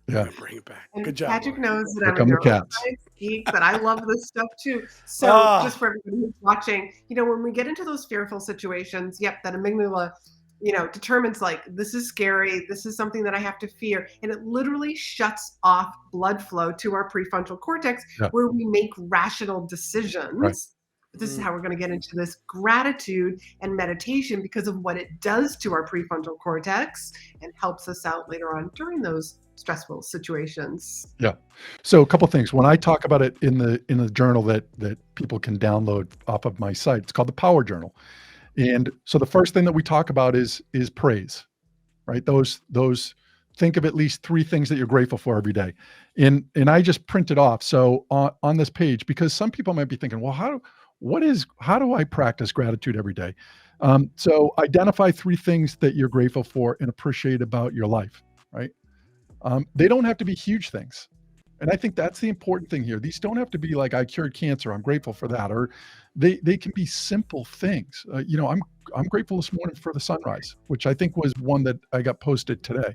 We're Yeah. gonna bring it back. And Good job, Patrick Lori. knows that Here I'm a come the cats. neuroscience geek, but I love this stuff too. So just Ah, for everybody who's watching, when we get into those fearful situations, yep, that amygdala, determines like, this is scary. This is something that I have to fear. And it literally shuts off blood flow to our prefrontal cortex Yeah. where we make rational Right. decisions. This is mm, how we're going to get into this gratitude and meditation because of what it does to our prefrontal cortex and helps us out later on during those stressful situations. Yeah. So a couple things. When I talk about it in the journal that people can download off of my site, it's called the Power Journal. And so the first thing that we talk about is praise, right? Those think of at least three things that you're grateful for every day. And I just print it off. So on this page, because some people might be thinking, well, how do I practice gratitude every day? So identify three things that you're grateful for and appreciate about your life, right? They don't have to be huge things. And I think that's the important thing here. These don't have to be like I cured cancer. I'm grateful for that, or they can be simple things. I'm grateful this morning for the sunrise, which I think was one that I got posted today.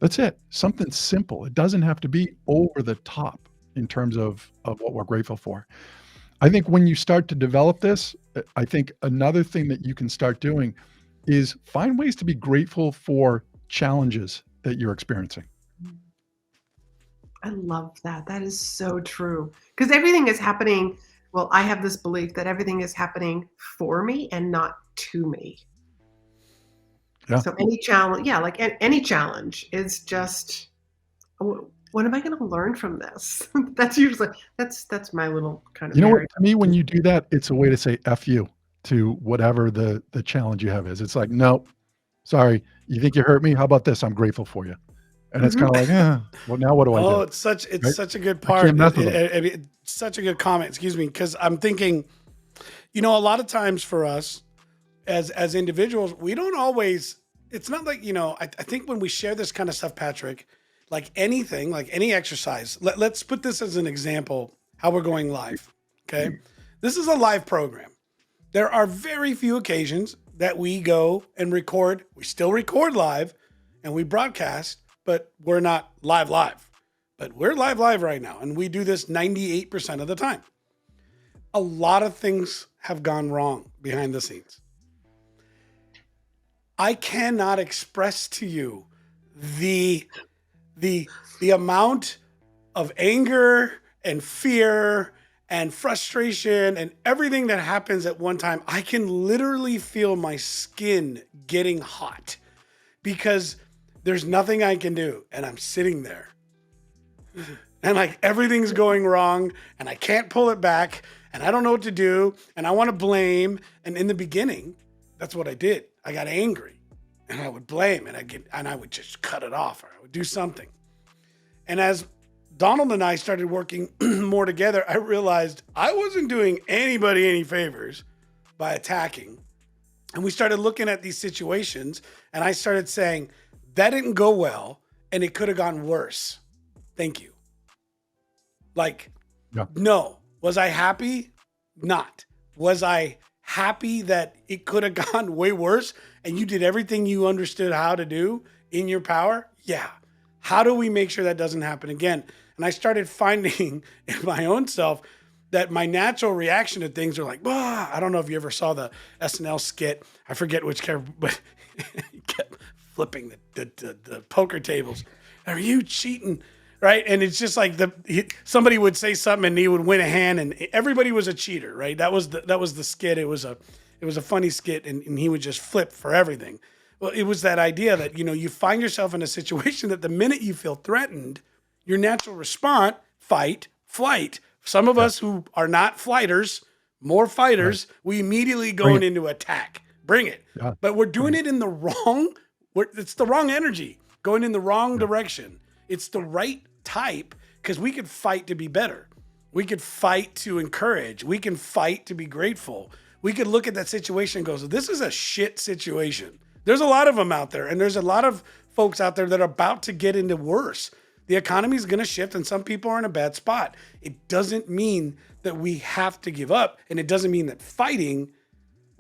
That's it. Something simple. It doesn't have to be over the top in terms of what we're grateful for. I think when you start to develop this, I think another thing that you can start doing is find ways to be grateful for challenges that you're experiencing. I love that. That is so true. Because everything is happening. Well, I have this belief that everything is happening for me and not to me. Yeah. So any challenge, yeah, like any challenge is just, what am I going to learn from this? That's usually that's my little kind of You know what? marriage. To me, when you do that, it's a way to say "f you" to whatever the challenge you have is. It's like, no, sorry, you think you hurt me? How about this? I'm grateful for you. And it's Mhm. kind of like, well, now what do I oh, do? it's Right? such a good I can't part. mess with them. I mean, it's such a good comment. Excuse me, because I'm thinking, a lot of times for us as individuals, we don't always. It's not like I think when we share this kind of stuff, Patrick, like anything, like any exercise. Let's put this as an example. How we're going live. Okay, this is a live program. There are very few occasions that we go and record. We still record live and we broadcast, but we're not live. But we're live right now. And we do this 98% of the time. A lot of things have gone wrong behind the scenes. I cannot express to you the the amount of anger and fear and frustration and everything that happens at one time. I can literally feel my skin getting hot because there's nothing I can do. And I'm sitting there and like everything's going wrong and I can't pull it back and I don't know what to do and I want to blame. And in the beginning, that's what I did. I got angry and I would blame and I would just cut it off or I would do something. And as Donald and I started working more together, I realized I wasn't doing anybody any favors by attacking. And we started looking at these situations and I started saying, that didn't go well and it could have gone worse. Thank you. Like, Yeah. no. Was I happy? Not. Was I happy that it could have gone way worse and you did everything you understood how to do in your power? Yeah. How do we make sure that doesn't happen again? And I started finding in my own self that my natural reaction to things are like, I don't know if you ever saw the SNL skit. I forget which character, but he kept flipping the poker tables. Are you cheating? Right. And it's just like somebody would say something and he would win a hand and everybody was a cheater. Right. That was the skit. It was a funny skit and he would just flip for everything. Well, it was that idea that, you find yourself in a situation that the minute you feel threatened, your natural response, fight, flight. Some of us who are not fighters, more fighters, we immediately go into attack. Bring it. Yeah. But we're doing it in the wrong, it's the wrong energy, going in the wrong direction. It's the right type because we could fight to be better. We could fight to encourage. We can fight to be grateful. We could look at that situation and go, so this is a shit situation. There's a lot of them out there. And there's a lot of folks out there that are about to get into worse. The economy is going to shift and some people are in a bad spot. It doesn't mean that we have to give up. And it doesn't mean that fighting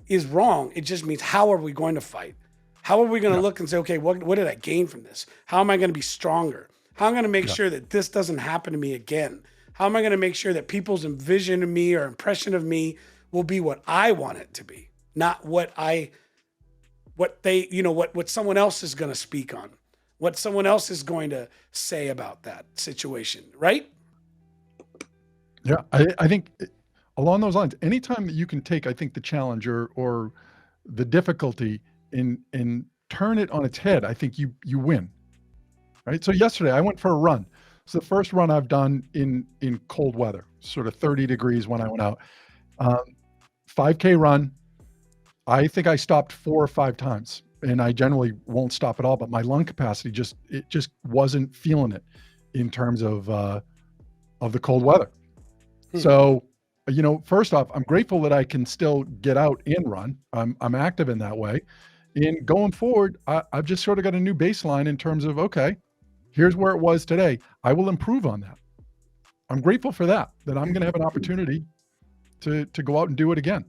is wrong. It just means how are we going to fight? How are we going to look and say, okay, what did I gain from this? How am I going to be stronger? How am I going to make Yeah. sure that this doesn't happen to me again? How am I going to make sure that people's vision of me or impression of me will be what I want it to be, not what they, what someone else is going to speak on, what someone else is going to say about that situation, right? Yeah. I think along those lines, anytime that you can take, I think, the challenge or the difficulty and turn it on its head, I think you win. Right. So yesterday I went for a run. It's the first run I've done in cold weather, sort of 30 degrees when I went out. Um, 5K run. I think I stopped 4 or 5 times, and I generally won't stop at all, but my lung capacity just wasn't feeling it in terms of the cold weather. Hmm. So, first off, I'm grateful that I can still get out and run. I'm active in that way. And going forward, I've just sort of got a new baseline in terms of, okay, here's where it was today. I will improve on that. I'm grateful for that I'm going to have an opportunity to go out and do it again.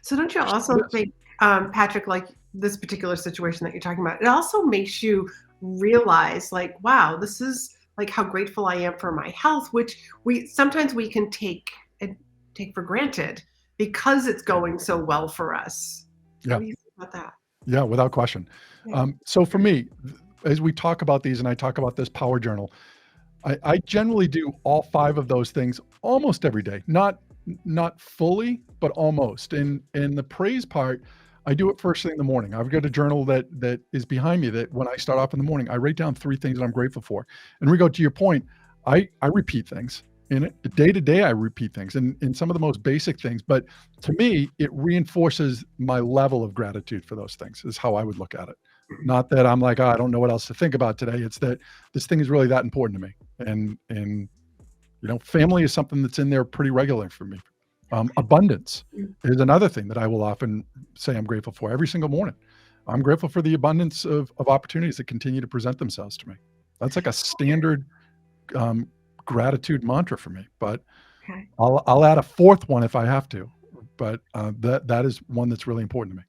So don't you Just also what it is. think, Patrick, like this particular situation that you're talking about, it also makes you realize, like, wow, this is like how grateful I am for my health, which we sometimes we can take for granted because it's going so well for us. What Yeah. do you think about that? Yeah, without question. Yeah. So for me, as we talk about these and I talk about this power journal, I generally do all 5 of those things almost every day. Not fully, but almost. And the praise part, I do it first thing in the morning. I've got a journal that is behind me that when I start off in the morning, I write down 3 things that I'm grateful for. And we go to your point, I repeat things. In it, day to day, I repeat things and some of the most basic things. But to me, it reinforces my level of gratitude for those things, is how I would look at it. Not that I'm like, oh, I don't know what else to think about today. It's that this thing is really that important to me. And family is something that's in there pretty regular for me. Abundance is another thing that I will often say I'm grateful for every single morning. I'm grateful for the abundance of opportunities that continue to present themselves to me. That's like a standard gratitude mantra for me. But Okay. I'll add a 4th one if I have to. But that is one that's really important to me.